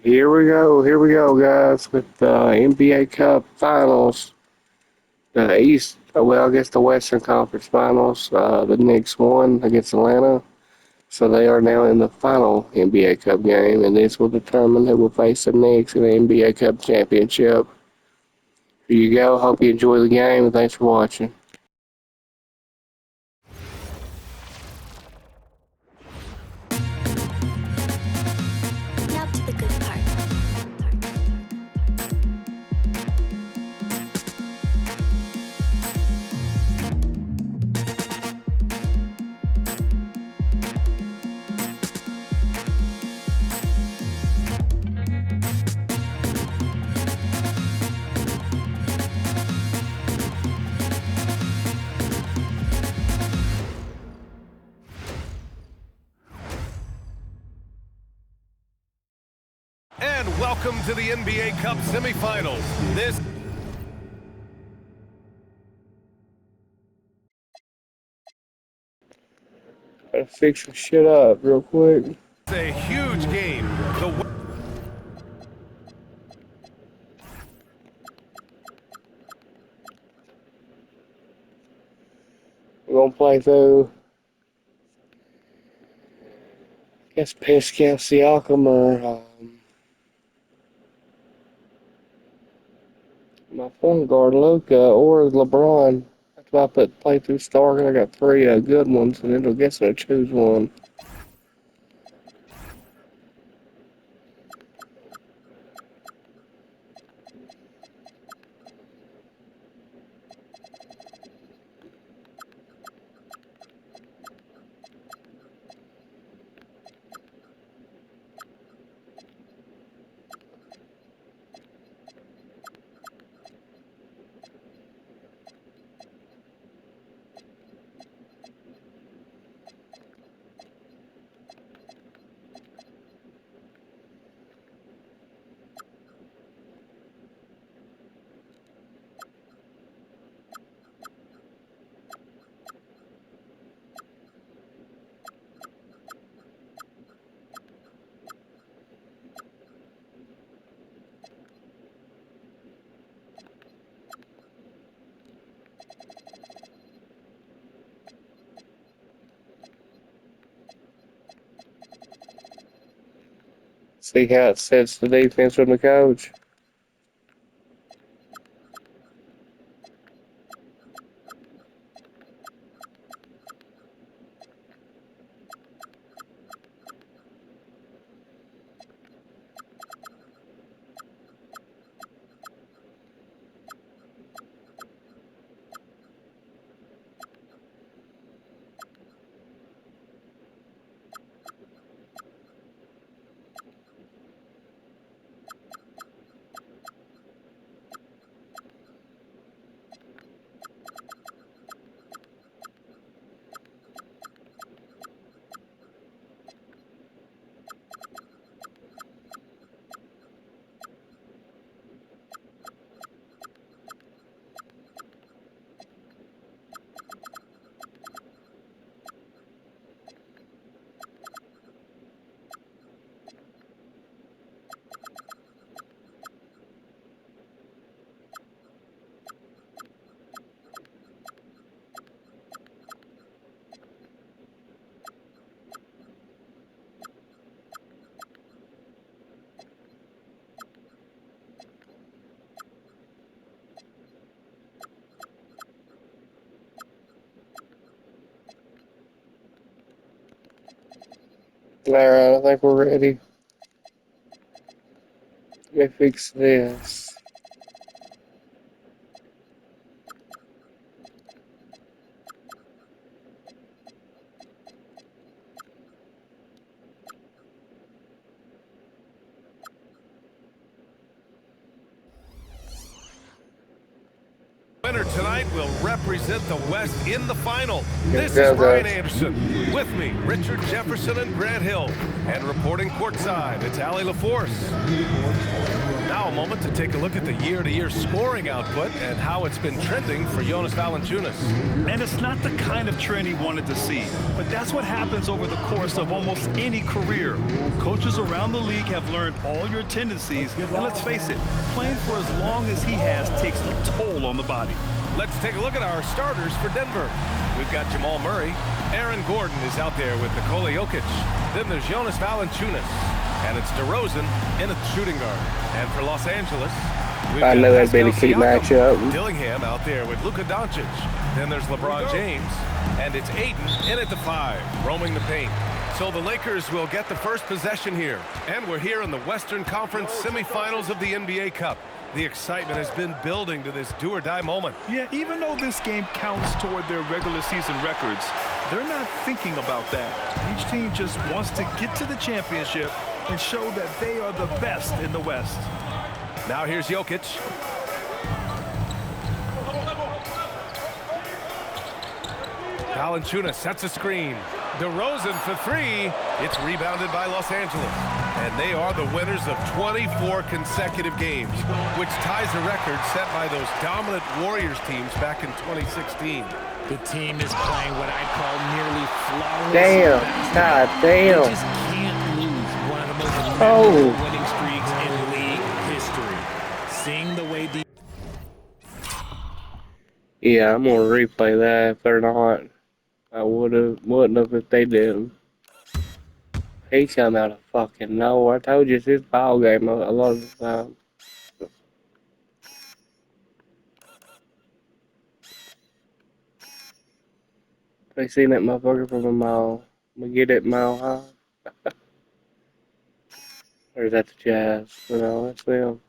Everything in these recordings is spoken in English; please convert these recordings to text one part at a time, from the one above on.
Here we go, guys, with the NBA Cup Finals. The East, well, I guess the Western Conference Finals. The Knicks won against Atlanta, so they are now in the final NBA Cup game, and this will determine who will face the Knicks in the NBA Cup championship. Here you go. Hope you enjoy the game, and thanks for watching. Now to the good part. And welcome to the NBA Cup semifinals. This Gotta fix some shit up real quick. is a huge game. We're gonna play through. I guess Pascal Siakam or my point guard Luca or LeBron. That's why I put playthrough start. I got three good ones, and then I guess I'll choose one. See how it sets the defense from the coach. Alright, I think we're ready. Let me fix this. winner tonight will represent the West in the final. Yes, This is Brian guys. Anderson. With me, Richard Jefferson and Grant Hill. And reporting courtside, it's Allie LaForce. Now a moment to take a look at the year-to-year scoring output and how it's been trending for Jonas Valanciunas. And it's not the kind of trend he wanted to see, but that's what happens over the course of almost any career. Coaches around the league have learned all your tendencies, and let's face it, playing for as long as he has takes a toll on the body. Let's take a look at our starters for Denver. We've got Jamal Murray. Aaron Gordon is out there with Nikola Jokic. Then there's Jonas Valanciunas. And it's DeRozan in a shooting guard. And for Los Angeles, we've I got know that'd be the Pascal key Siakam. matchup. Dillingham out there with Luka Doncic. Then there's LeBron James. And it's Ayton in at the 5, roaming the paint. So the Lakers will get the first possession here. And we're here in the Western Conference semifinals of the NBA Cup. The excitement has been building to this do-or-die moment. Yeah, even though this game counts toward their regular season records, they're not thinking about that. Each team just wants to get to the championship and show that they are the best in the West. Now here's Jokic. Valanciunas sets a screen. DeRozan for 3. It's rebounded by Los Angeles. And they are the winners of 24 consecutive games, which ties a record set by those dominant Warriors teams back in 2016. The team is playing what I'd call nearly flawless. Damn. God They damn. just can't lose one of the most memorable winning streaks in league history. Seeing the way the Yeah, I'm gonna replay that if they're not. I wouldn't have if they didn't. He come out of fucking nowhere. I told you it's his ball game a lot of the time. They seen that motherfucker from a mile. I'm gonna get it mile high. Or is that the Jazz? No, that's them.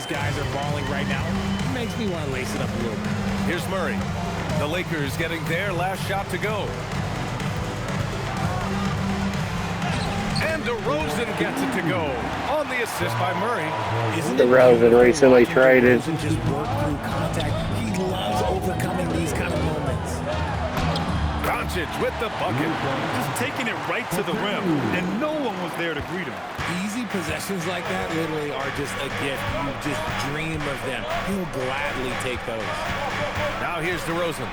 these guys are balling right now, it makes me want to lace it up a little bit. Here's Murray. The Lakers getting their last shot to go. And DeRozan gets it to go on the assist by Murray. Isn't DeRozan recently traded. DeRozan just work through contact. He loves overcoming these kind of moments. Doncic with the bucket. Just taking it right to the rim, and no one was there to greet him. Easy possessions like that literally are just a gift. You just dream of them. He'll gladly take those. Now here's DeRozan.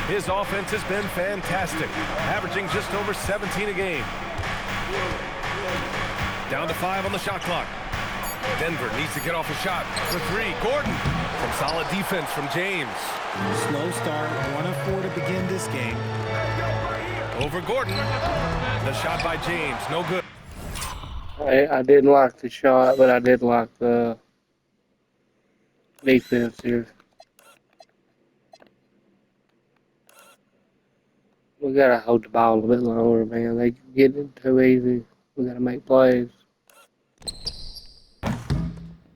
His offense has been fantastic, averaging just over 17 a game. Down to 5 on the shot clock. Denver needs to get off a shot for 3. Gordon. Some solid defense from James. Slow start, 1 of 4 to begin this game. Over Gordon. The shot by James, no good. I didn't like the shot, but I did like the defense here. We gotta hold the ball a bit longer, man. They get it too easy. We gotta make plays.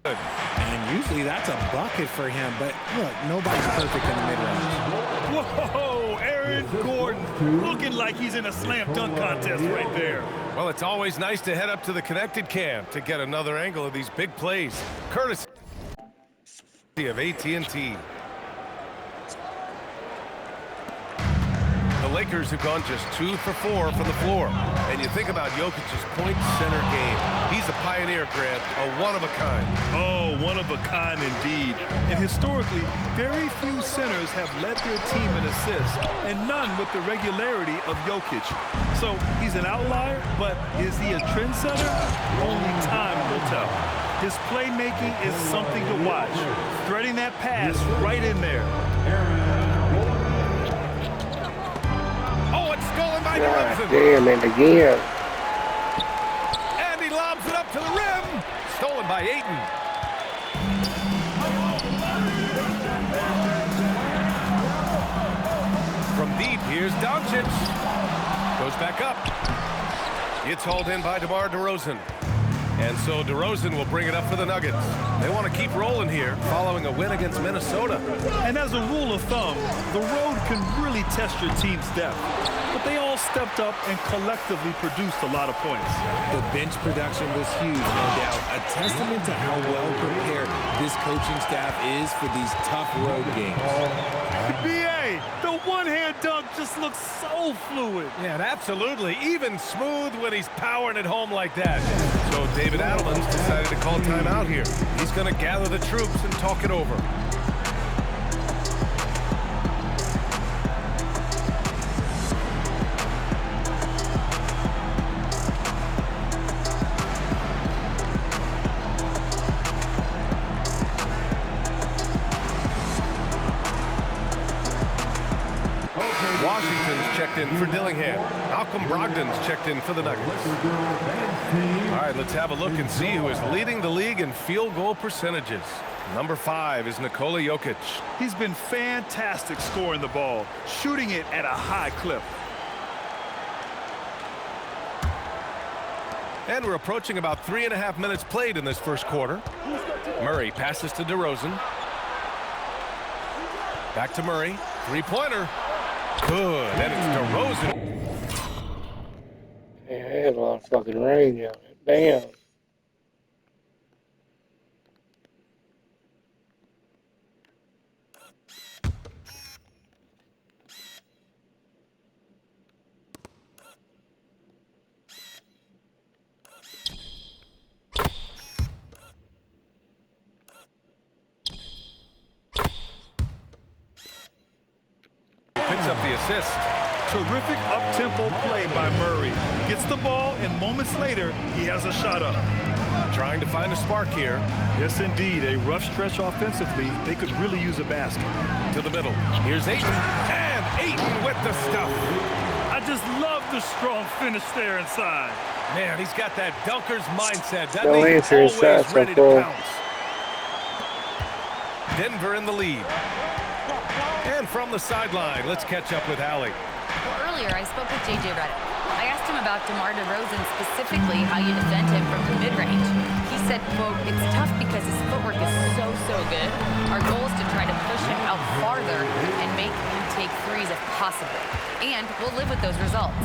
And usually that's a bucket for him, but look, nobody's perfect in the mid-range. Whoa, Aaron Gordon looking like he's in a slam dunk contest right there. Well, it's always nice to head up to the connected cam to get another angle of these big plays. Courtesy of AT&T. The Lakers have gone just 2 for 4 from the floor. And you think about Jokic's point center game. He's a pioneer, Grant, a one-of-a-kind. Oh, one of a kind indeed. And historically, very few centers have led their team in assists, and none with the regularity of Jokic. So he's an outlier, but is he a trendsetter? Only time will tell. His playmaking is something to watch. Threading that pass right in there. Oh, it's stolen by God DeRozan. damn it again. And he lobs it by Ayton. From deep, here's Doncic. Goes back up. It's hauled in by DeMar DeRozan. And so DeRozan will bring it up for the Nuggets. They want to keep rolling here following a win against Minnesota. And as a rule of thumb, the road can really test your team's depth. But they all stepped up and collectively produced a lot of points. The bench production was huge, no doubt. A testament to how well prepared this coaching staff is for these tough road games. BA, the one-hand dunk just looks so fluid. Yeah, and absolutely. Even smooth when he's powering it home like that. So David Adelman's decided to call timeout here. He's going to gather the troops and talk it over. Washington's checked in for Dillingham. Malcolm Brogdon's checked in for the Nuggets. All right, let's have a look and see who is leading the league in field goal percentages. Number 5 is Nikola Jokic. He's been fantastic scoring the ball, shooting it at a high clip. And we're approaching about 3.5 minutes played in this first quarter. Murray passes to DeRozan. Back to Murray. Three-pointer. Good. And it's DeRozan. Yeah, it had a lot of fucking range on it. Damn. Picks up the assist. Terrific up-tempo play by Murray. Gets the ball, and moments later, he has a shot up. Trying to find a spark here. Yes, indeed. A rough stretch offensively. They could really use a basket. To the middle. Here's Ayton. And Ayton with the stuff. I just love the strong finish there inside. Man, he's got that dunker's mindset, doesn't No he? answer is Always fast ready to enough. pounce. Denver in the lead. And from the sideline, let's catch up with Allie. Well, earlier I spoke with J.J. Redick. I asked him about DeMar DeRozan, specifically how you defend him from the mid-range. He said, quote, "It's tough because his footwork is so good. Our goal is to try to push him out farther and make him take threes if possible. And we'll live with those results.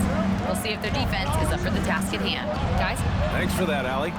We'll see if their defense is up for the task at hand." Guys? Thanks for that, Allie.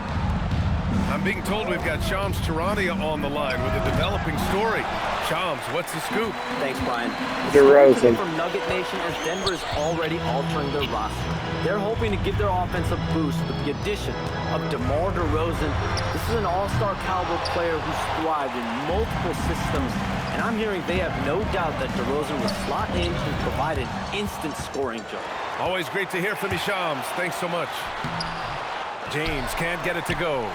I'm being told we've got Shams Charania on the line with a developing story. Shams, what's the scoop? Thanks, Brian. DeRozan. From Nugget Nation, as Denver is already altering their roster. They're hoping to give their offense a boost with the addition of DeMar DeRozan. This is an all-star caliber player who's thrived in multiple systems, and I'm hearing they have no doubt that DeRozan will slot in and provide an instant scoring jump. Always great to hear from you, Shams. Thanks so much. James can't get it to go.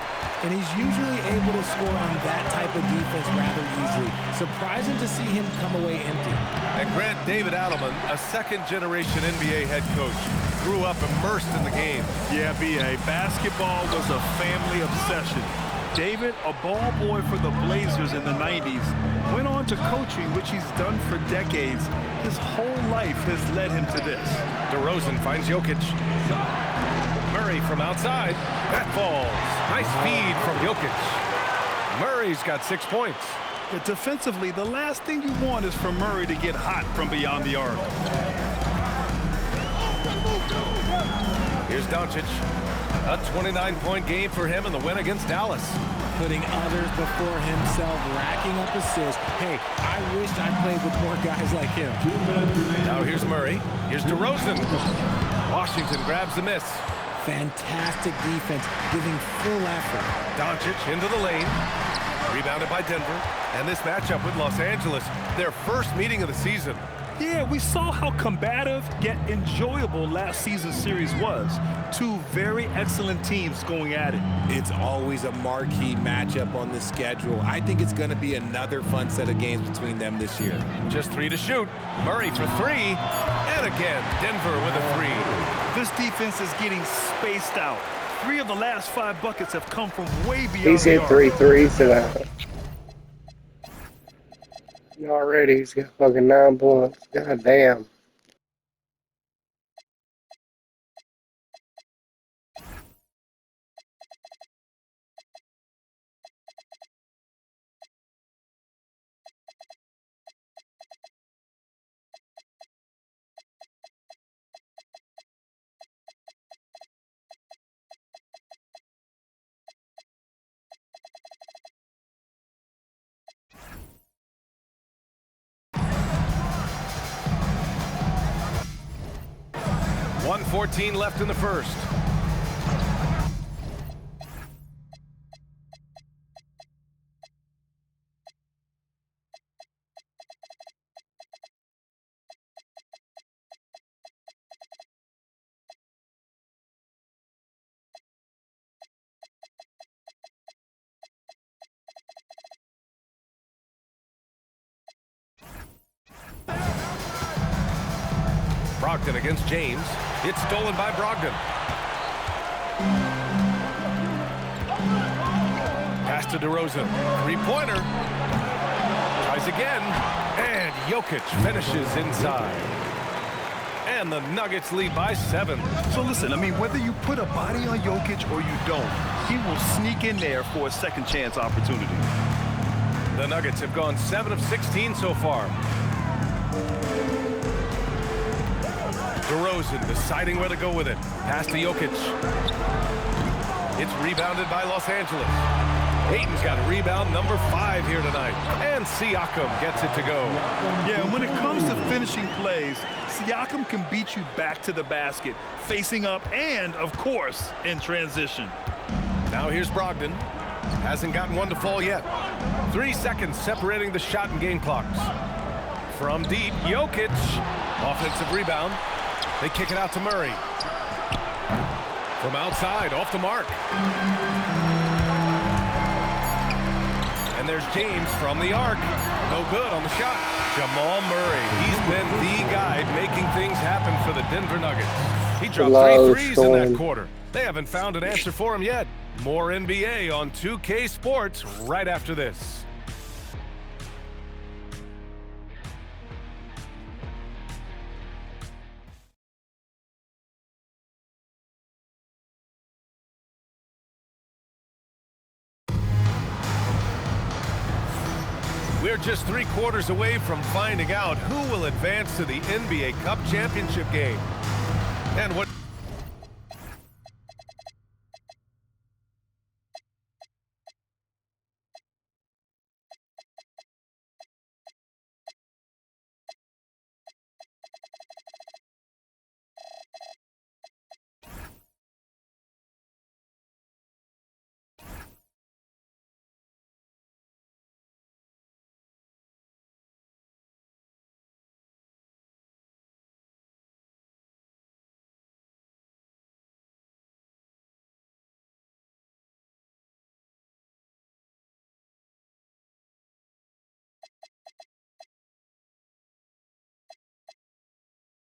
And he's usually able to score on that type of defense rather easily. Surprising to see him come away empty. And Grant David Adelman, a second-generation NBA head coach, grew up immersed in the game. Yeah, B.A., basketball was a family obsession. David, a ball boy for the Blazers in the 90s, went on to coaching, which he's done for decades. His whole life has led him to this. DeRozan finds Jokic. Murray from outside. That falls. Nice feed from Jokic. Murray's got 6 points. But defensively, the last thing you want is for Murray to get hot from beyond the arc. Here's Doncic. A 29-point game for him in the win against Dallas. Putting others before himself, racking up assists. Hey, I wish I played with more guys like him. Now here's Murray. Here's DeRozan. Washington grabs the miss. Fantastic defense, giving full effort. Doncic into the lane. Rebounded by Denver. And this matchup with Los Angeles, their first meeting of the season. Yeah, we saw how combative yet enjoyable last season's series was. Two very excellent teams going at it. It's always a marquee matchup on the schedule. I think it's going to be another fun set of games between them this year. Just 3 to shoot. Murray for 3. And again, Denver with a 3. This defense is getting spaced out. 3 of the last 5 buckets have come from way beyond He's the hit arc. 3 threes tonight. Already, he's got fucking 9 points. God damn. .114 left in the first. Brogdon against James. It's stolen by Brogdon. Pass to DeRozan. Three-pointer. Tries again. And Jokic finishes inside. And the Nuggets lead by 7. So listen, I mean, whether you put a body on Jokic or you don't, he will sneak in there for a second chance opportunity. The Nuggets have gone 7 of 16 so far. DeRozan deciding where to go with it. Pass to Jokic. It's rebounded by Los Angeles. Ayton's got rebound number 5 here tonight. And Siakam gets it to go. Yeah, and when it comes to finishing plays, Siakam can beat you back to the basket, facing up and, of course, in transition. Now here's Brogdon. Hasn't gotten one to fall yet. 3 seconds separating the shot and game clocks. From deep, Jokic. Offensive rebound. They kick it out to Murray. From outside, off the mark. And there's James from the arc. No good on the shot. Jamal Murray. He's been the guy making things happen for the Denver Nuggets. He dropped 3 threes in that quarter. They haven't found an answer for him yet. More NBA on 2K Sports right after this. We're just 3 quarters away from finding out who will advance to the NBA Cup championship game. And what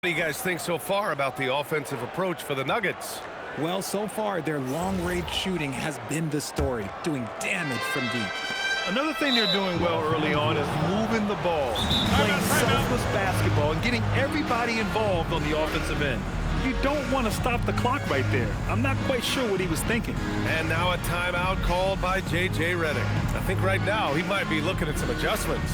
do you guys think so far about the offensive approach for the Nuggets? Well, so far, their long-range shooting has been the story, doing damage from deep. Another thing they're doing well early on is moving the ball, playing selfless basketball, and getting everybody involved on the offensive end. You don't want to stop the clock right there. I'm not quite sure what he was thinking. And now a timeout called by J.J. Redick. I think right now he might be looking at some adjustments.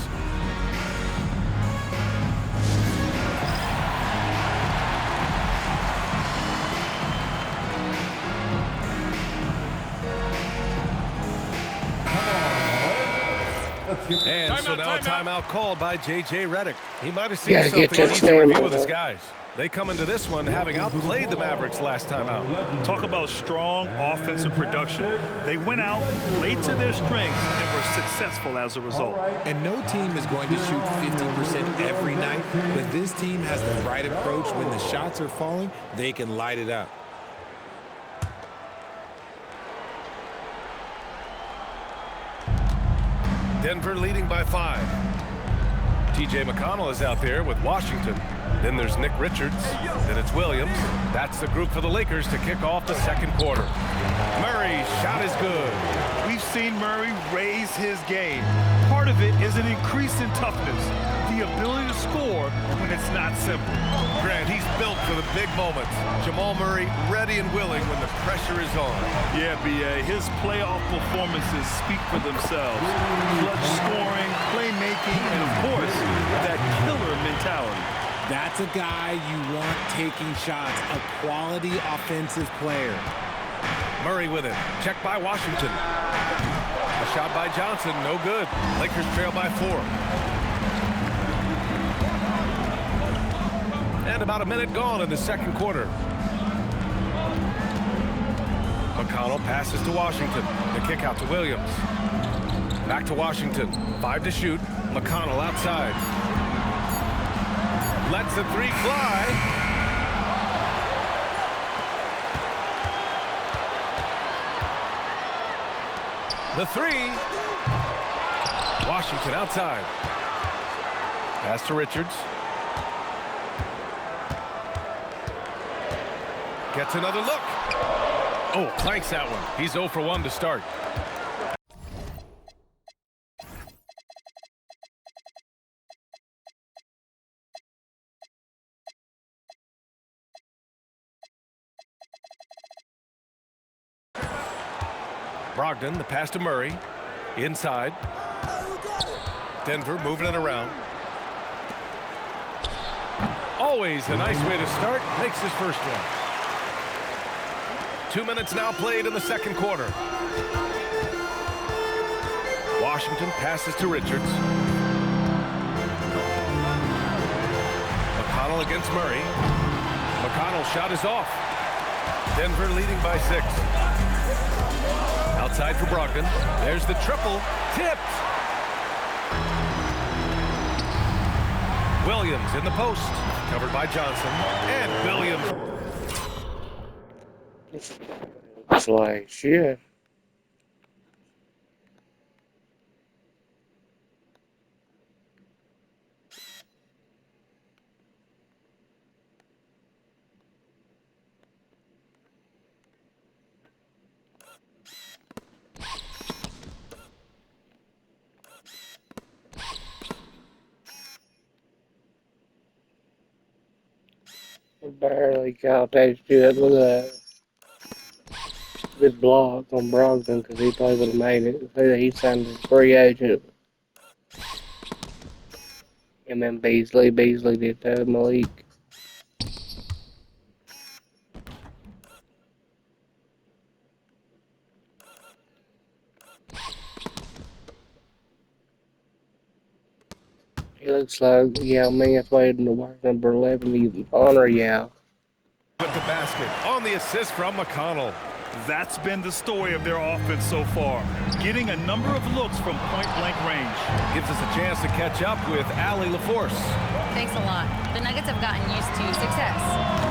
And so now a timeout called by J.J. Redick. He might have seen something he needs to review with his guys. They come into this one having outplayed the Mavericks last time out. Talk about strong offensive production. They went out, played to their strengths, and were successful as a result. And no team is going to shoot 50% every night, but this team has the right approach. When the shots are falling, they can light it up. Denver leading by 5. T.J. McConnell is out there with Washington. Then there's Nick Richards. Then it's Williams. That's the group for the Lakers to kick off the second quarter. Murray's shot is good. We've seen Murray raise his game. Part of it is an increase in toughness, the ability to score when it's not simple. Grant, he's built for the big moments. Jamal Murray ready and willing when the pressure is on. Yeah, B.A., his playoff performances speak for themselves. Clutch scoring, playmaking, and of course, that killer mentality. That's a guy you want taking shots, a quality offensive player. Murray with it. Check by Washington. A shot by Johnson, no good. Lakers trail by 4. And about a minute gone in the second quarter. McConnell passes to Washington. The kick out to Williams. Back to Washington. 5 to shoot. McConnell outside. Lets the 3 fly. The 3. Washington outside. Pass to Richards. Gets another look. Oh, clanks that one. He's 0 for 1 to start. Brogdon, the pass to Murray. Inside. Denver moving it around. Always a nice way to start. Makes his first one. 2 minutes now played in the second quarter. Washington passes to Richards. McConnell against Murray. McConnell's shot is off. Denver leading by 6. Outside for Brogdon. There's the triple. Tipped. Williams in the post. Covered by Johnson. And Williams. It's like shit. Barely caught that shit. Look at that. Good block on Brogdon because he probably would have made it. He signed a free agent. And then Beasley did that, Malik. He looks like Yao Ming is waiting to work number 11 even honor Yao. With the basket on the assist from McConnell. That's been the story of their offense so far. Getting a number of looks from point-blank range. Gives us a chance to catch up with Allie LaForce. Thanks a lot. The Nuggets have gotten used to success.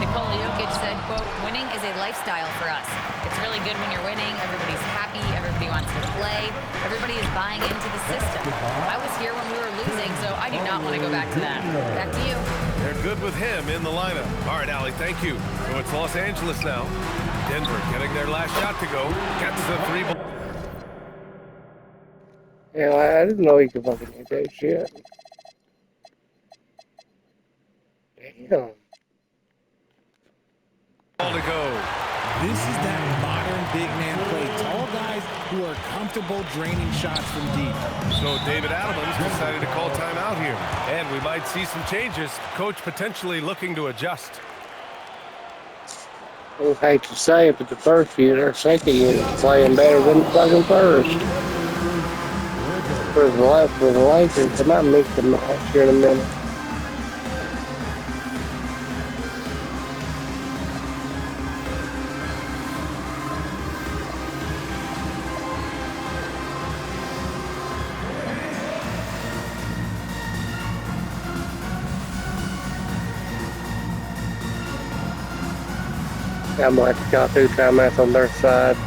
Nikola Jokic said, quote, winning is a lifestyle for us. It's really good when you're winning. Everybody's happy. Everybody wants to play. Everybody is buying into the system. I was here when we were losing, so I do not want to go back to that. Back to you. They're good with him in the lineup. All right, Allie, thank you. So it's Los Angeles now. Denver getting their last shot to go. Gets the 3. Yeah, I didn't know he could fucking hit that shit. Damn. Ball to go. This is that modern big man play. Tall guys who are comfortable draining shots from deep. So David Adelman's decided to call timeout here. And we might see some changes. Coach potentially looking to adjust. I hate to say it, but the first unit or second unit is playing better than the fucking first. For the Lakers, I might mix the match here in a minute. I'm going to have to call 2 timeouts on their side.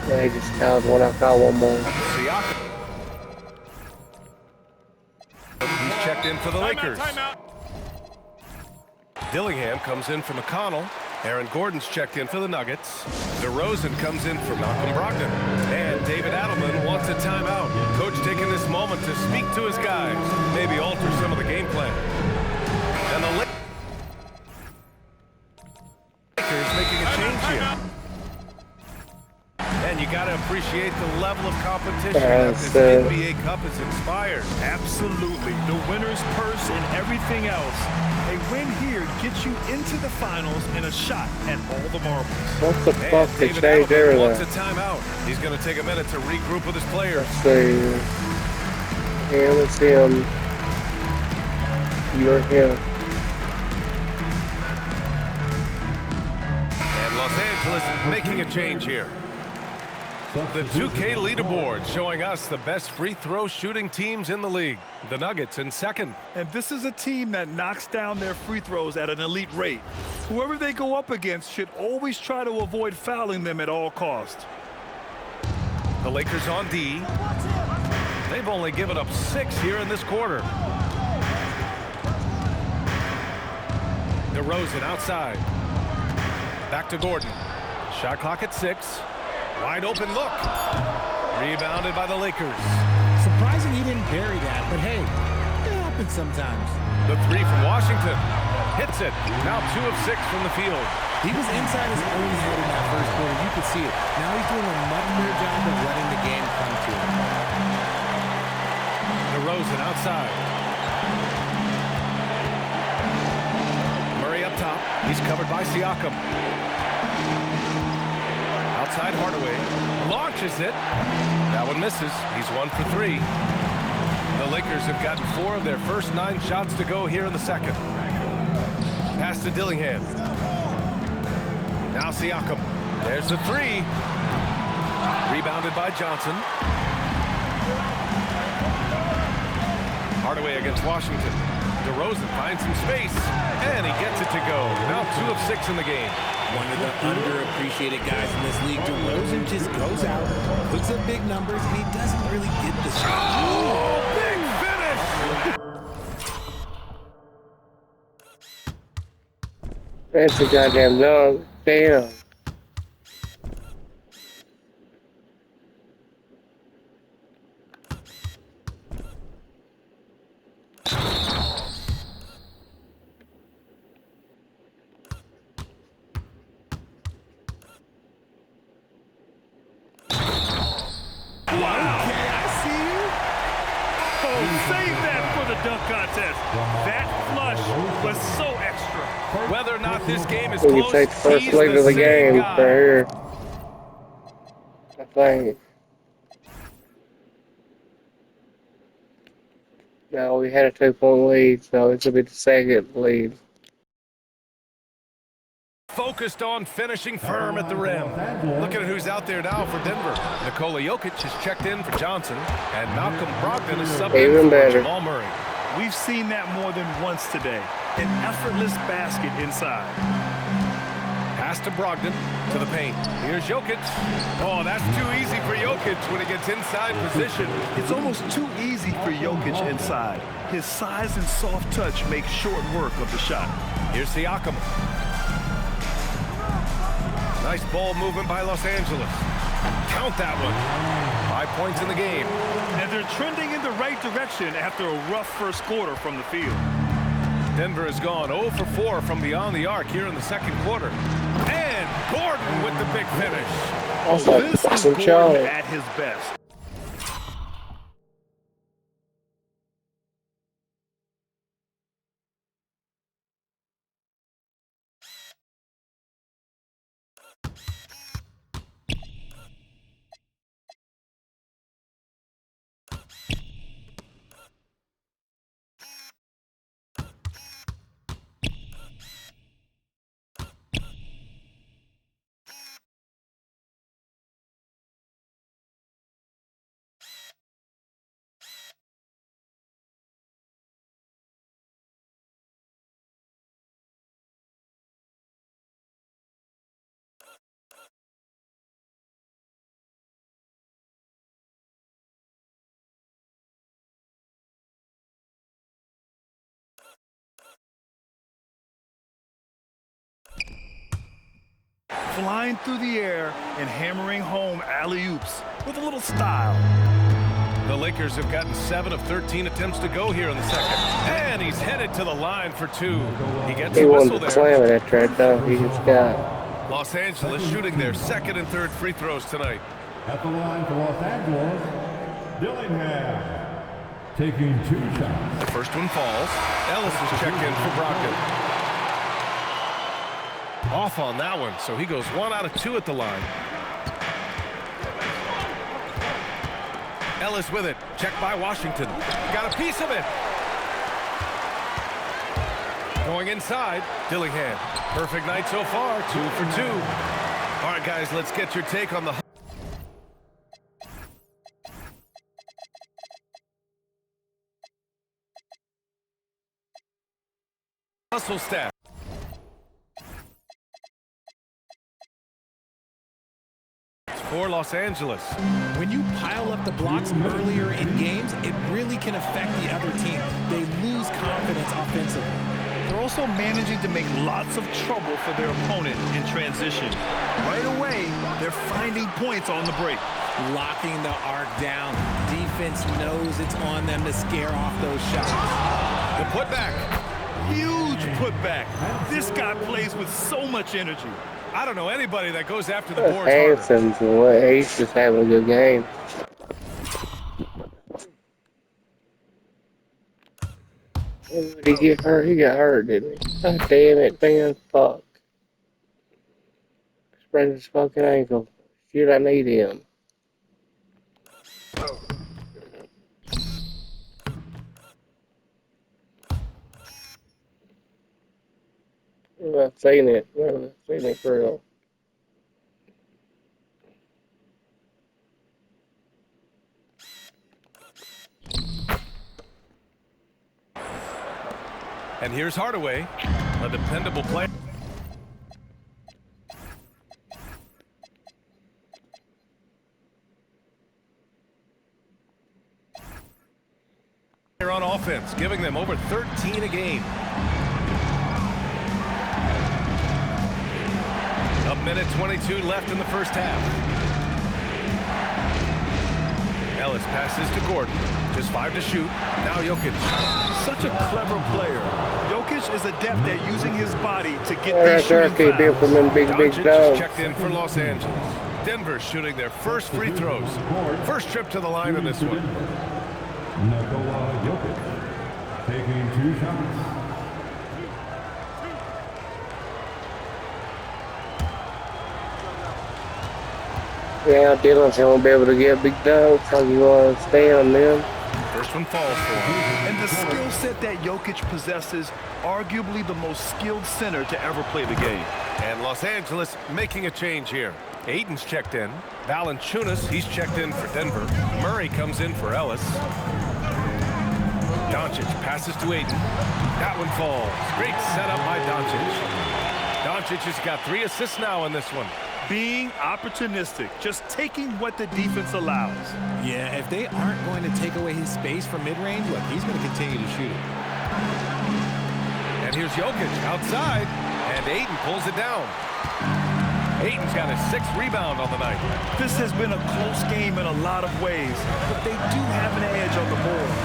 They just called one, I'll call one more. He's checked in for the Lakers. Timeout. Dillingham comes in for McConnell. Aaron Gordon's checked in for the Nuggets. DeRozan comes in for Malcolm Brogdon. And David Adelman wants a timeout. Coach taking this moment to speak to his guys, maybe alter some of the game plan. And the Lakers making a change here. And you got to appreciate the level of competition that this NBA Cup has inspired. Absolutely. The winner's purse and everything else. A win here gets you into the finals and a shot at all the marbles. What the fuck? They David changed Adelman wants a everything. timeout. He's going to take a minute to regroup with his players. Let's see. Here, let's see him. You're here. And Los Angeles making a change here. The 2K leaderboard showing us the best free throw shooting teams in the league. The Nuggets in second. And this is a team that knocks down their free throws at an elite rate. Whoever they go up against should always try to avoid fouling them at all costs. The Lakers on D. They've only given up 6 here in this quarter. DeRozan outside. Back to Gordon. Shot clock at 6. Wide open look. Rebounded by the Lakers. Surprising he didn't bury that, but hey, it happens sometimes. The 3 from Washington. Hits it. Now 2 of 6 from the field. He was inside his own head in that first quarter. You could see it. Now he's doing a much better job of letting the game come to him. DeRozan outside. Murray up top. He's covered by Siakam. Outside Hardaway. Launches it. That one misses. He's 1 for 3. The Lakers have gotten 4 of their first 9 shots to go here in the second. Pass to Dillingham. Now Siakam. There's the 3. Rebounded by Johnson. Hardaway against Washington. DeRozan finds some space, and he gets it to go. Now 2 of 6 in the game. One of the underappreciated guys in this league. DeRozan just goes out, puts up big numbers, and he doesn't really get the shot. Oh, big finish! That's a goddamn dog. Damn. Save that for the dunk contest. That flush was so extra. Whether or not this game is We can close, take the first he's leg of the same game guy. right here. I think. No, we had a 2-point lead, so this will be the second lead. Focused on finishing firm at the rim. Look at who's out there now for Denver. Nikola Jokic has checked in for Johnson, and Malcolm Brogdon is subbed in Even for better. Jamal Murray. We've seen that more than once today. An effortless basket inside. Pass to Brogdon, to the paint. Here's Jokic. Oh, that's too easy for Jokic when he gets inside position. It's almost too easy for Jokic inside. His size and soft touch make short work of the shot. Here's Siakam. Nice ball movement by Los Angeles. Count that one. 5 points in the game. And they're trending in the right direction after a rough first quarter from the field. Denver has gone 0 for 4 from beyond the arc here in the second quarter. And Gordon with the big finish. This is Awesome Gordon job. at his best. flying through the air and hammering home alley-oops with a little style. The Lakers have gotten 7 of 13 attempts to go here in the second. And he's headed to the line for 2. He gets He the wanted whistle to there. slam it after that dunk he just got. Los Angeles shooting their second and third free throws tonight. At the line for Los Angeles, Dillingham, taking 2 shots. The first one falls. Ellis is checked in for Brogdon. Off on that one, so he goes 1 out of 2 at the line. Ellis with it. Checked by Washington. Got a piece of it. Going inside, Dillingham. Perfect night so far, 2 for 2. All right, guys, let's get your take on the hustle stat. For Los Angeles. When you pile up the blocks earlier in games, it really can affect the other team. They lose confidence offensively. They're also managing to make lots of trouble for their opponent in transition. Right away, they're finding points on the break. Locking the arc down. Defense knows it's on them to scare off those shots. The putback. Huge putback. This guy plays with so much energy. I don't know anybody that goes after the boards harder. Hanson's he's just having a good game. Did he get hurt? He got hurt, didn't he? God damn it, man. Fuck. Sprained his fucking ankle. Shit, I need him. I've seen it. I've seen it for real. And here's Hardaway, a dependable player. On offense, giving them over 13 a game. A minute 22 left in the first half. Ellis passes to Gordon. Just 5 to shoot. Now Jokic. Such a clever player. Jokic is adept at using his body to get That's these our shooting keep from them big Doncic dogs. is checked in for Los Angeles. Denver shooting their first free throws. First trip to the line in this one. Nikola Jokic, taking 2 shots. Yeah, Dylan's gonna be able to get big dogs like you want to stay on them. First one falls for him. And the skill set that Jokic possesses, arguably the most skilled center to ever play the game. And Los Angeles making a change here. Aiden's checked in. Valanciunas, he's checked in for Denver. Murray comes in for Ellis. Doncic passes to Aiden. That one falls. Great setup by Doncic. Doncic has got 3 assists now in this one. Being opportunistic, just taking what the defense allows. Yeah, if they aren't going to take away his space from mid-range, look, he's going to continue to shoot it. And here's Jokic outside, and Aiden pulls it down. Aiden's got his 6th rebound on the night. This has been a close game in a lot of ways, but they do have an edge on the boards.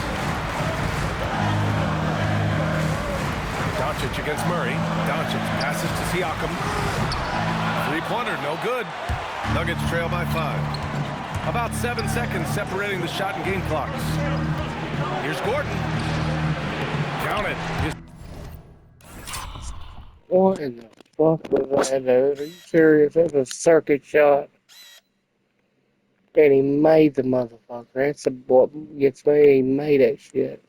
Doncic against Murray. Doncic passes to Siakam. 3-pointer, no good. Nuggets trail by 5. About 7 seconds separating the shot and game clocks. Here's Gordon. Count it. What in the fuck was that, dude? Are you serious? That was a circuit shot. And he made the motherfucker. That's what gets me. He made that shit.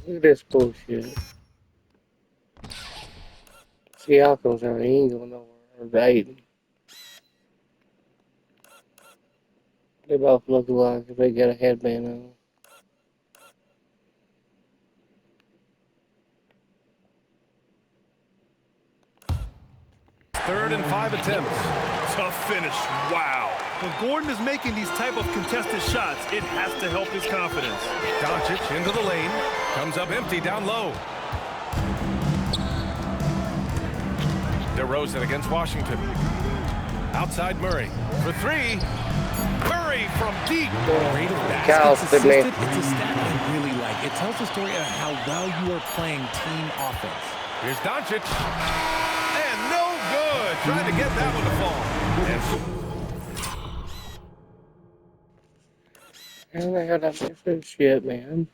Look at this bullshit. Siakam's there. He ain't going nowhere. Or Aiden. They both look alike if they got a headband on. Third and 5 attempts. Tough finish. Wow. When Gordon is making these type of contested shots, it has to help his confidence. Doncic into the lane. Comes up empty down low. DeRozan against Washington. Outside Murray for three. Murray from deep. Rate of Kyle's baskets the man. assisted. It's a stat I really like. It tells the story of how well you are playing team offense. Here's Doncic. And no good. Trying to get that one to fall. How the hell did I miss this shit, man?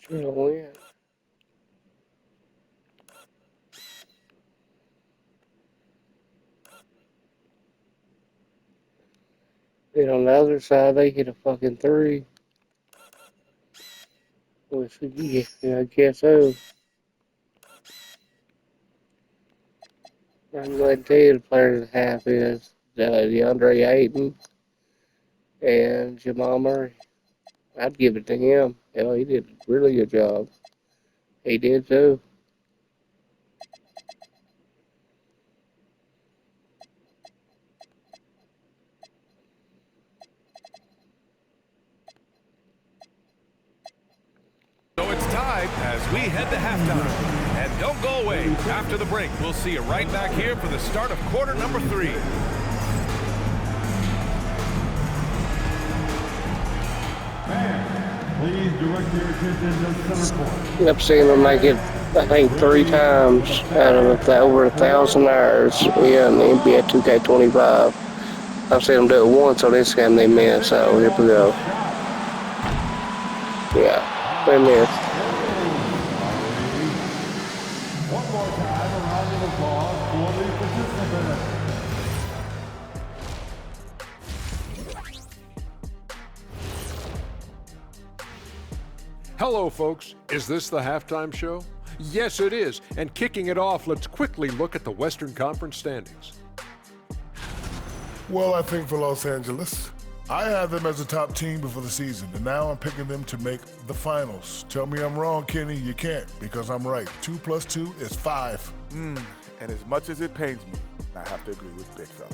Should have win. Then on the other side, they hit a fucking three. Well, yeah, I guess so. I'm going to tell you the player of the half is DeAndre Ayton and Jamal Murray. I'd give it to him. Hell, he did a really good job. He did too. So it's tied as we head to halftime. And don't go away. After the break, we'll see you right back here for the start of quarter number 3. Please direct your attention to center court. I've seen them make it, I think, 3 times out of over 1,000 hours in the NBA 2K25. I've seen them do it once, so this time they missed. So here we go. Yeah, they missed. One more time, a round of applause for the participants. Hello, folks. Is this the halftime show? Yes, it is. And kicking it off, let's quickly look at the Western Conference standings. Well, I think for Los Angeles, I had them as a top team before the season, and now I'm picking them to make the finals. Tell me I'm wrong, Kenny. You can't, because I'm right. 2 + 2 is 5. And as much as it pains me, I have to agree with Big Fella.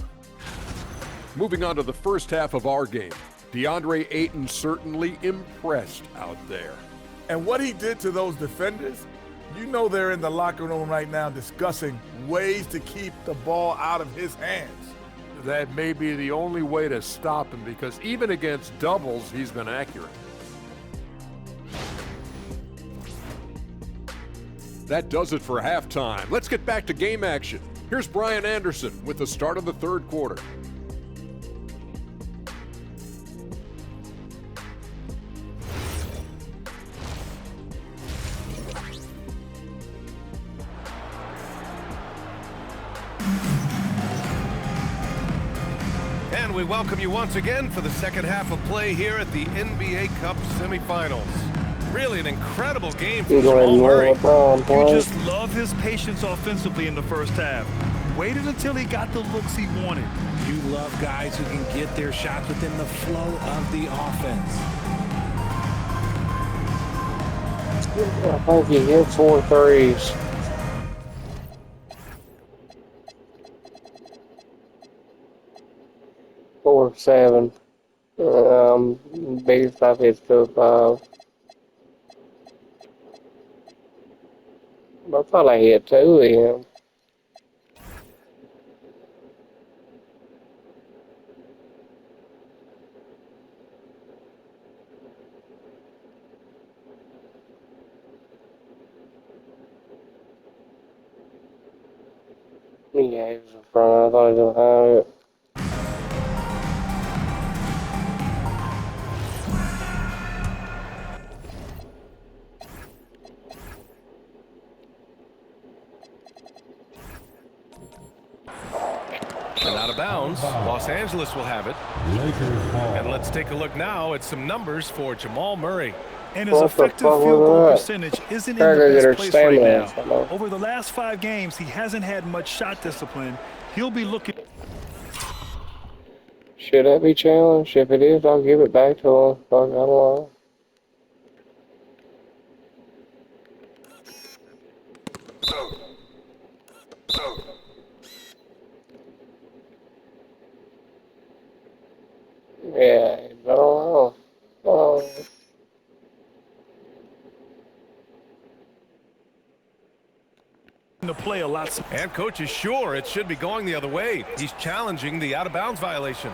Moving on to the first half of our game. DeAndre Ayton certainly impressed out there. And what he did to those defenders, you know they're in the locker room right now discussing ways to keep the ball out of his hands. That may be the only way to stop him, because even against doubles, he's been accurate. That does it for halftime. Let's get back to game action. Here's Brian Anderson with the start of the third quarter. And we welcome you once again for the second half of play here at the NBA Cup semifinals. Really an incredible game from Jamal Murray. You just love his patience offensively in the first half. Waited until he got the looks he wanted. You love guys who can get their shots within the flow of the offense. I think he hit 4 threes. Four, 7. Biggest I've hit to 5. I thought I hit 2 of him. Yeah, he was in front. I thought he was behind it. And out of bounds, Los Angeles will have it. Lakers ball. And let's take a look now at some numbers for Jamal Murray. And his What the effective fuck field was goal that? percentage isn't in Try to the get her best place right stamina, now. fellow. Over the last 5 games, he hasn't had much shot discipline. He'll be looking. Should that be challenged? If it is, I'll give it back to him. I don't know. Yeah, I don't know. Oh. To play a lot. And coach is sure it should be going the other way. He's challenging the out-of-bounds violation.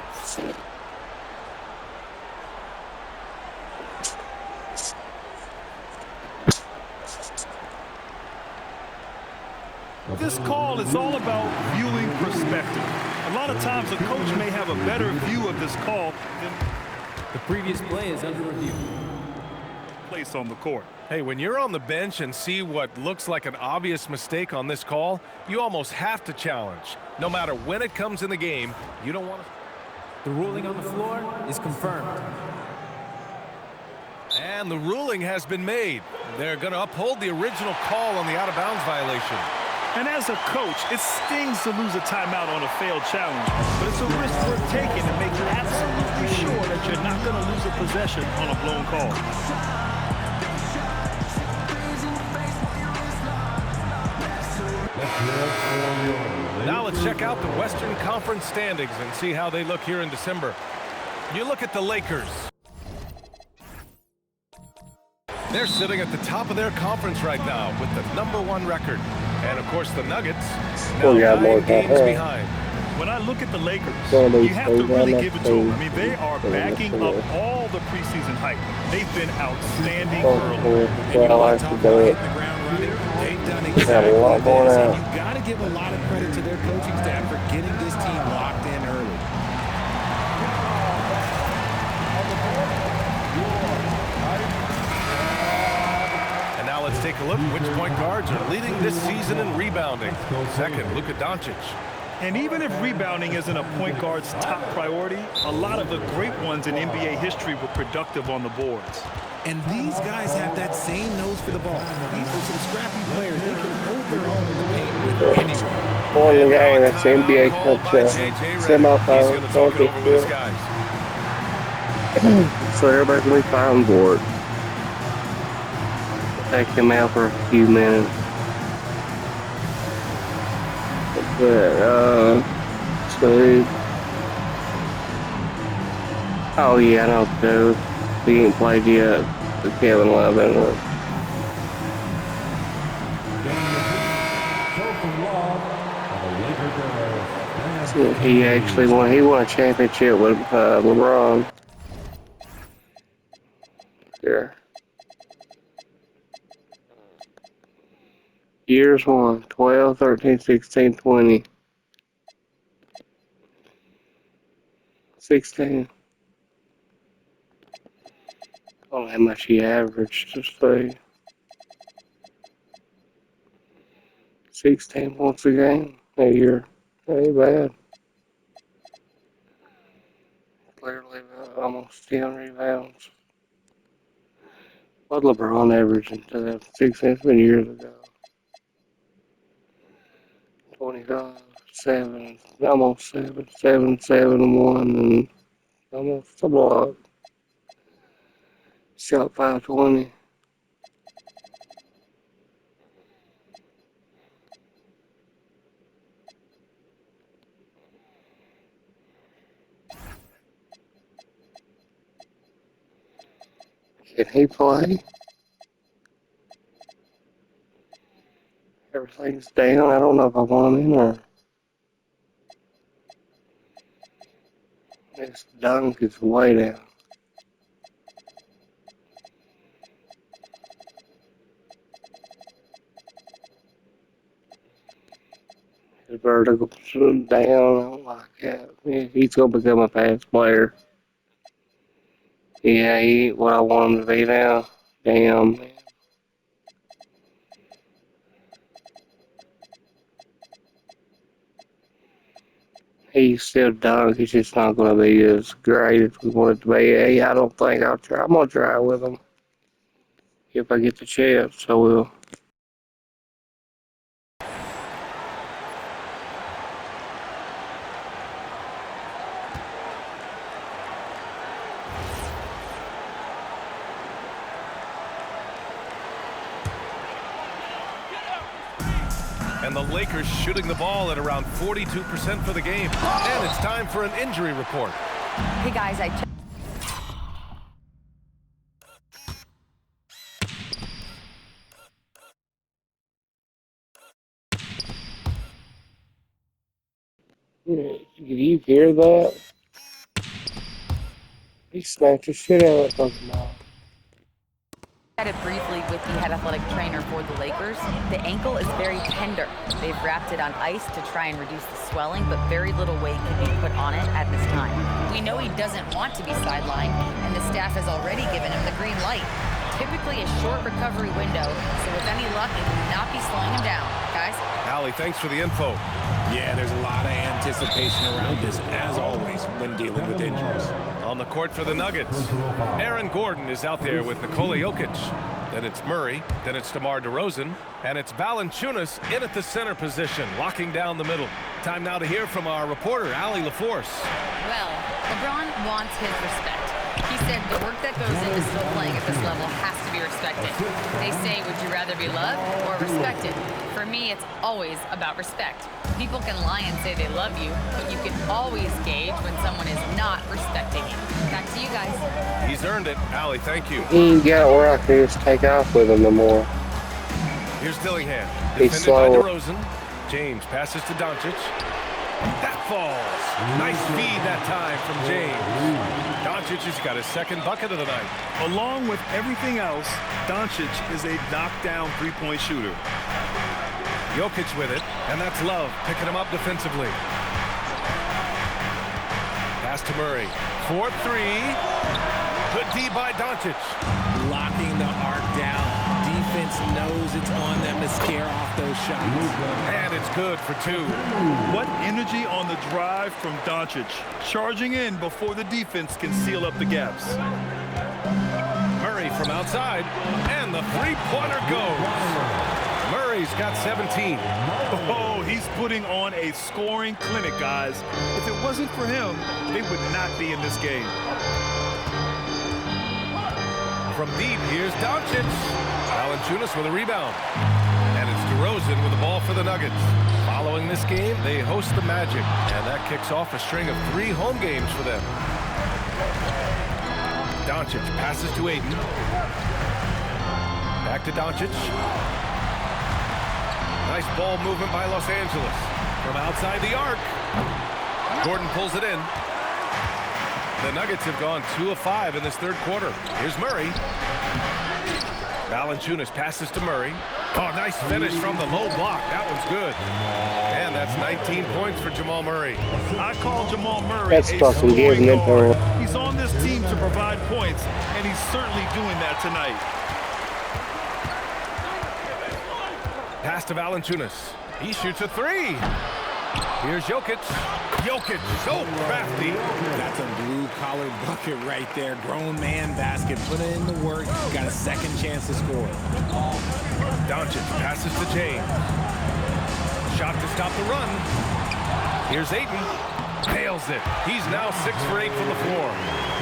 This call is all about viewing perspective. A lot of times a coach may have a better view of this call than The previous play is under review. place on the court. Hey, when you're on the bench and see what looks like an obvious mistake on this call, you almost have to challenge. No matter when it comes in the game, you don't want to... The ruling on the floor is confirmed. And the ruling has been made. They're going to uphold the original call on the out-of-bounds violation. And as a coach, it stings to lose a timeout on a failed challenge, but it's a risk worth taking to make absolutely sure that you're not going to lose a possession on a blown call. Now let's check out the Western Conference standings and see how they look here in December. You look at the Lakers. They're sitting at the top of their conference right now with the #1 record. And, of course, the Nuggets now 9 games behind. When I look at the Lakers, you have to really give it to them. I mean, they are backing up all the preseason hype. They've been outstanding early. Well, I like to do it. They've done Got a lot going on. You got to give a lot of credit to their coaching staff for getting this team locked in early. And now let's take a look at which point guards are leading this season in rebounding. Second, Luka Doncic. And even if rebounding isn't a point guard's top priority, a lot of the great ones in NBA history were productive on the boards. And these guys have that same nose for the ball. These are some scrappy players. They can hold their own in the paint with anyone. One game, that's the NBA Cup semifinals. So everybody's going to be fine for it. Take him out for a few minutes. But, so... Oh yeah, I know dude. He ain't played yet. The Kevin Love and he actually won. He won a championship with LeBron. Yeah. Years won 12, 13, 16, 20. 16. I don't know how much he averaged, just say 16 points a game a year. Ain't bad. Clearly almost 10 rebounds. What LeBron averaged in 2016? It's been years ago. 25, 7, almost 7, 7, 7, 1, and almost a block. Shot 520. Can he play? Everything's down. I don't know if I want him in or. This dunk is way down. His vertical down. I don't like that. He's gonna become a fast player. Yeah, he ain't what I want him to be now. Damn, man. He's still dunk. He's just not gonna be as great as we want it to be. Hey, I don't think I'll try. I'm gonna try with him if I get the chance. I will. And the Lakers shooting the ball at around 42% for the game. And it's time for an injury report. Hey guys, I checked. Did you hear that? He smacked the shit out of Pokemon. Chatted briefly with the head athletic trainer for the Lakers. The ankle is very tender. They've wrapped it on ice to try and reduce the swelling, but very little weight can be put on it at this time. We know he doesn't want to be sidelined, and the staff has already given him the green light. Typically a short recovery window, so with any luck, it will not be slowing him down. Guys? Allie, thanks for the info. Yeah, there's a lot of anticipation around this, as always, when dealing with injuries. On the court for the Nuggets, Aaron Gordon is out there with Nikola Jokic. Then it's Murray, then it's DeMar DeRozan, and it's Valanciunas in at the center position, locking down the middle. Time now to hear from our reporter, Allie LaForce. Well, LeBron wants his respect. He said the work that goes into still playing at this level has to be respected. They say, would you rather be loved or respected? For me, it's always about respect. People can lie and say they love you, but you can always gauge when someone is not respecting you. Back to you guys. He's earned it. Allie, thank you. He ain't got where I can just take off with him no more. Here's Dillingham. He's Defended slow. by DeRozan. James passes to Doncic. That falls. Nice feed that time from James. Doncic has got his second bucket of the night. Along with everything else, Doncic is a knockdown three-point shooter. Jokic with it, and that's Love picking him up defensively. Pass to Murray. 4-3. Good D by Doncic. Locking the arc down. Defense knows it's on them to scare off those shots. And it's good for two. What energy on the drive from Doncic. Charging in before the defense can seal up the gaps. Murray from outside, and the three-pointer goes. Murray's got 17. Oh, he's putting on a scoring clinic, guys. If it wasn't for him, they would not be in this game. From deep, here's Doncic. Valanciunas with a rebound. And it's DeRozan with the ball for the Nuggets. Following this game, they host the Magic. And that kicks off a string of 3 home games for them. Doncic passes to Ayton. Back to Doncic. Nice ball movement by Los Angeles. From outside the arc. Gordon pulls it in. The Nuggets have gone 2 of 5 in this third quarter. Here's Murray. Valanciunas passes to Murray. Oh, nice finish from the low block. That one's good. And that's 19 points for Jamal Murray. I call Jamal Murray That's a fucking giving it scoring to guard. He's on this team to provide points, and he's certainly doing that tonight. Pass to Valanciunas. He shoots a 3. Here's Jokic. Jokic, so crafty. That's a blue-collar bucket right there. Grown man basket. Put in the work. Got a second chance to score. Doncic passes to James. Shot to stop the run. Here's Ayton. Nails it. He's now 6 for 8 from the floor.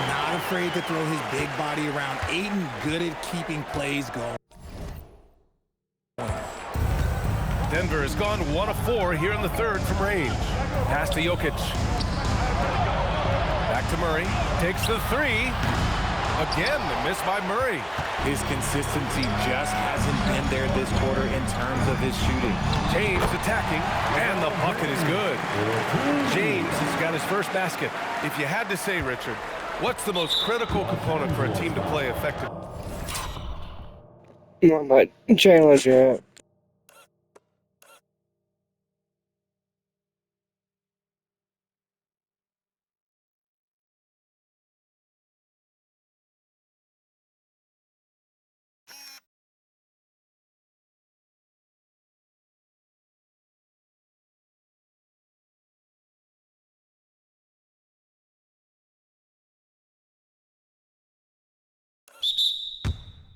Not afraid to throw his big body around. Ayton good at keeping plays going. Denver has gone 1 of 4 here in the third from range. Pass to Jokic. Back to Murray. Takes the 3. Again, the miss by Murray. His consistency just hasn't been there this quarter in terms of his shooting. James attacking, and the bucket is good. James has got his first basket. If you had to say, Richard, what's the most critical component for a team to play effective? Not my challenge yet.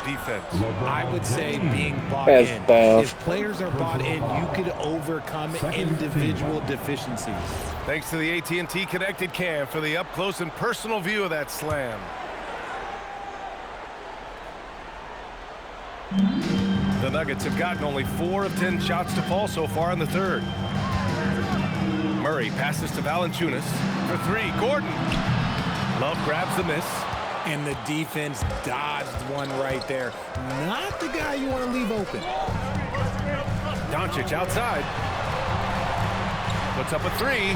Defense. I would say being bought That's in. bad. If players are bought in, you could overcome individual deficiencies. Thanks to the AT&T Connected Cam for the up-close and personal view of that slam. The Nuggets have gotten only 4 of 10 shots to fall so far in the third. Murray passes to Valanciunas for 3. Gordon. Love grabs the miss. And the defense dodged one right there. Not the guy you want to leave open. Doncic outside. Puts up a 3.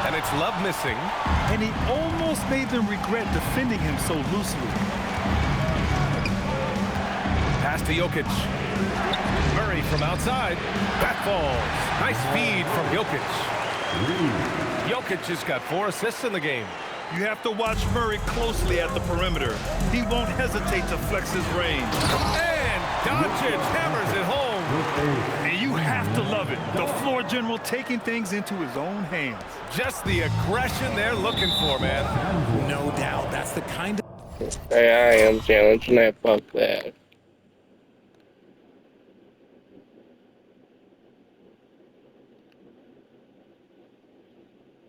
And it's Love missing. And he almost made them regret defending him so loosely. Pass to Jokic. Murray from outside. That falls. Nice feed from Jokic. Jokic has got 4 assists in the game. You have to watch Murray closely at the perimeter. He won't hesitate to flex his range. And Doncic hammers it home. And you have to love it. The floor general taking things into his own hands. Just the aggression they're looking for, man. No doubt. That's the kind of... Hey, I am challenging that. Fuck that.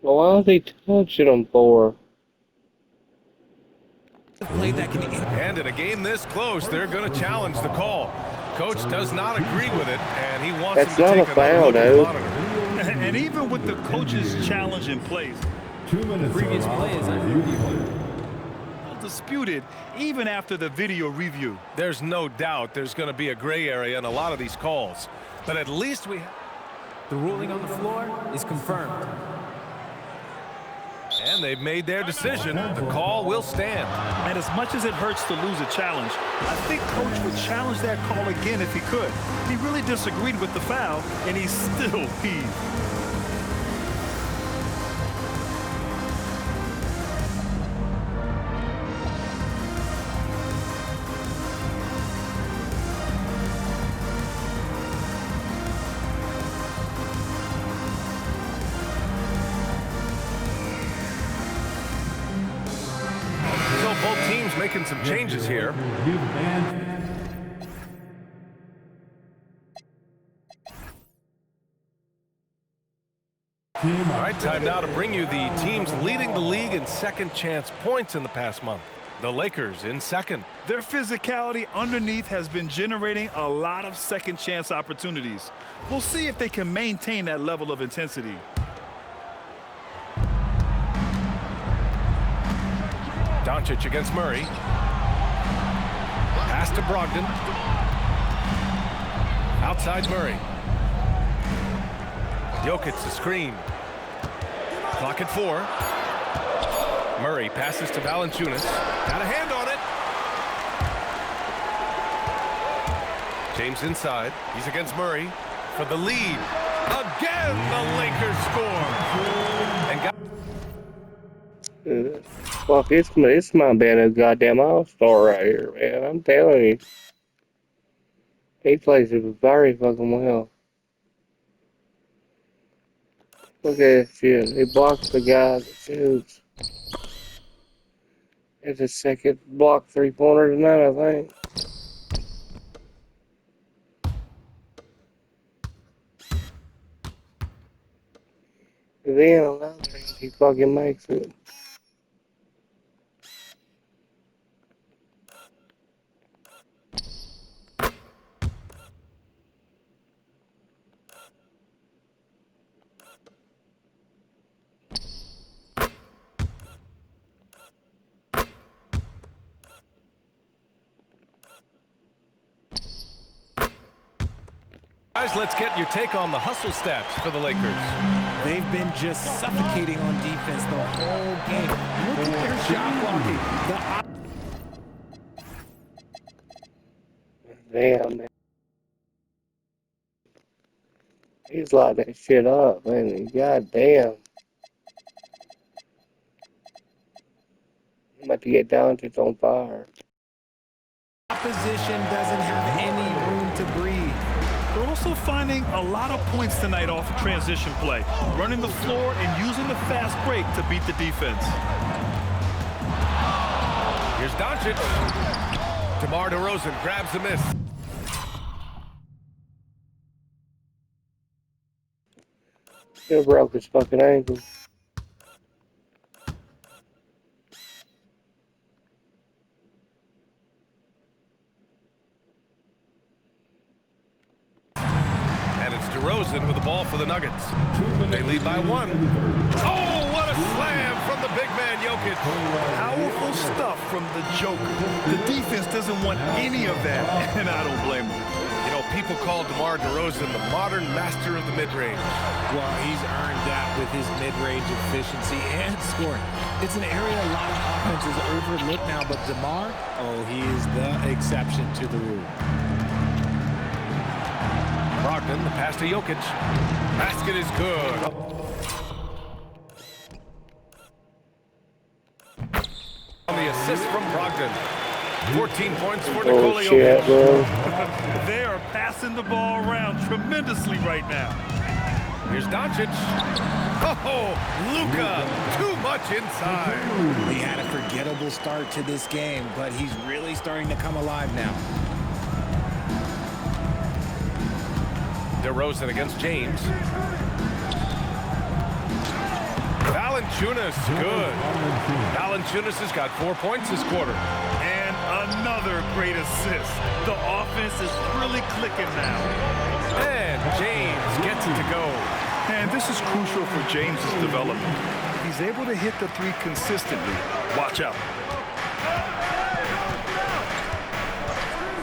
Well, why are they touching them for? And in a game this close, they're going to challenge the call. Coach does not agree with it, and he wants him to take a foul, dude. And even with the coach's challenge in place, 2 minutes. Previous play is under review. disputed even after the video review. There's no doubt there's going to be a gray area in a lot of these calls, but at least we... The ruling on the floor is confirmed. And they've made their decision. The call will stand. And as much as it hurts to lose a challenge, I think Coach would challenge that call again if he could. He really disagreed with the foul, and he's still peeved. Both teams making some changes here. All right, time now to bring you the teams leading the league in second chance points in the past month. The Lakers in second. Their physicality underneath has been generating a lot of second chance opportunities. We'll see if they can maintain that level of intensity. Doncic against Murray. Pass to Brogdon. Outside Murray. Jokic the screen. Clock at 4. Murray passes to Valanciunas. Got a hand on it. James inside. He's against Murray for the lead. Again, the Lakers score. And got Fuck, it's my band of goddamn all-star right here, man. I'm telling you. He plays it very fucking well. Look at this shit. He blocks the guy that shoots. It's his second block three-pointer tonight, I think. Then another, he fucking makes it. Guys, let's get your take on the hustle stats for the Lakers. They've been just suffocating on defense the whole game. Look at their shot blocking. Damn, man. He's locked that shit up, man. God damn. I'm about to get Doncic on fire. Opposition doesn't have any room to breathe. They're also finding a lot of points tonight off of transition play, running the floor and using the fast break to beat the defense. Here's Doncic. DeMar DeRozan grabs the miss. He broke his fucking ankle. DeRozan with the ball for the Nuggets. They lead by 1. Oh, what a slam from the big man, Jokic. Powerful stuff from the Joker. The defense doesn't want any of that, and I don't blame them. You know, people call DeMar DeRozan the modern master of the mid-range. Well, he's earned that with his mid-range efficiency and scoring. It's an area a lot of offenses overlook now, but DeMar, oh, he is the exception to the rule. Brogdon, the pass to Jokic. Basket is good. On the assist from Brogdon. 14 points for Nikola shit, Jokic. bro. They are passing the ball around tremendously right now. Here's Doncic. Oh, Luka, too much inside. He had a forgettable start to this game, but he's really starting to come alive now. DeRozan against James. Valanciunas, good. Valanciunas has got 4 points this quarter. And another great assist. The offense is really clicking now. And James gets it to go. And this is crucial for James's development. He's able to hit the three consistently. Watch out.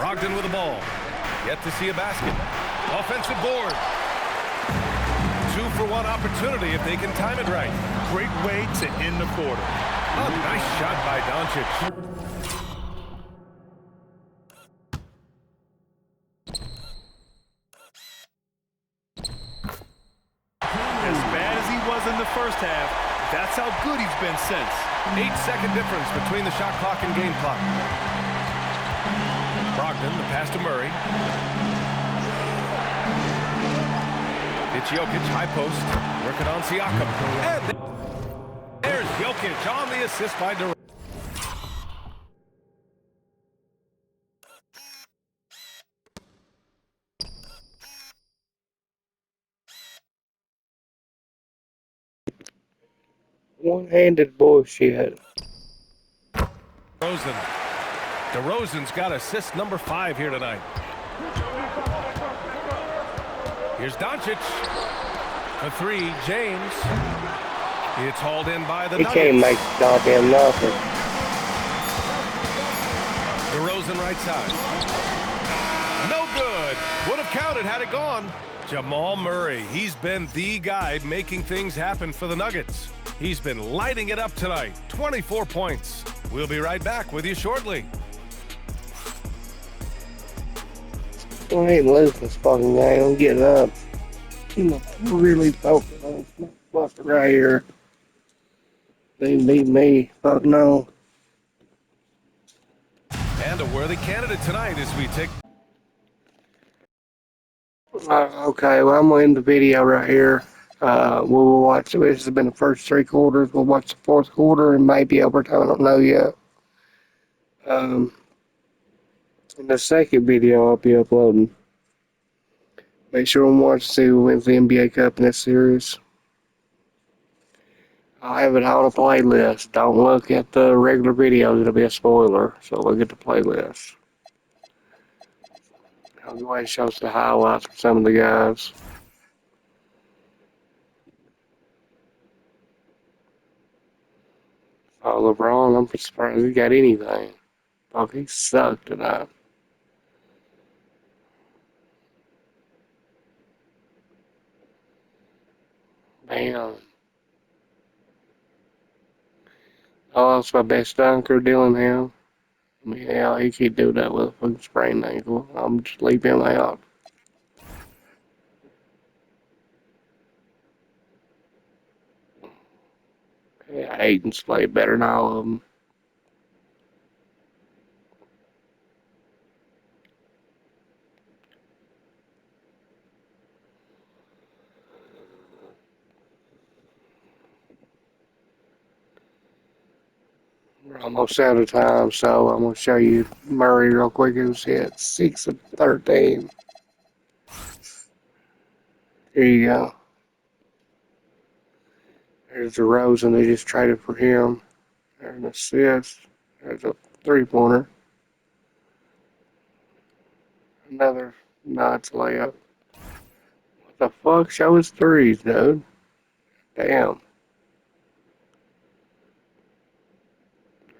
Brogdon with the ball. Yet to see a basket. Offensive board. 2-for-1 opportunity if they can time it right. Great way to end the quarter. A nice shot by Doncic. As bad as he was in the first half, that's how good he's been since. 8-second difference between the shot clock and game clock. Brogdon, the pass to Murray. It's Jokic, high post, working on Siakam. And there's Jokic on the assist by DeRozan. One-handed bullshit. DeRozan's got assist number 5 here tonight. Here's Doncic. For 3, James. It's hauled in by the Nuggets. He can't make goddamn nothing. DeRozan right side. No good. Would have counted had it gone. Jamal Murray. He's been the guy making things happen for the Nuggets. He's been lighting it up tonight. 24 points. We'll be right back with you shortly. I ain't losing this fucking game. I'm getting up. I'm really focused on this motherfucker right here. They beat me. Fuck no. And a worthy candidate tonight as we take... Okay, well, I'm going to end the video right here. We'll watch, this has been the first 3 quarters. We'll watch the 4th quarter and maybe overtime. I don't know yet. In the second video I'll be uploading. Make sure and watch to see who wins the NBA Cup in this series. I'll have it on a playlist. Don't look at the regular videos, it'll be a spoiler. So look at the playlist. I'll go ahead and show us the highlights from some of the guys. Oh, LeBron, I'm surprised he got anything. Oh, he sucked tonight. Damn. Oh, that's my best dunker, Dillingham. I mean, hell, he can't do that with a fucking sprained ankle. I'm just leave him out. Yeah, Aiden's played better than all of them. We're almost out of time, so I'm going to show you Murray real quick. It was hit 6 of 13. Here you go. There's DeRozan. They just traded for him. There's an assist. There's a 3-pointer. Another nuts layup. The fuck? Show his threes, dude. Damn.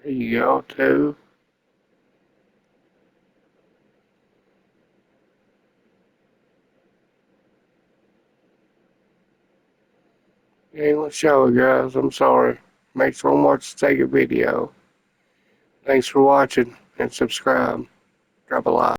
There you go, two. Ain't gonna show it, guys. I'm sorry. Make sure one more to take a video. Thanks for watching and subscribe. Drop a like.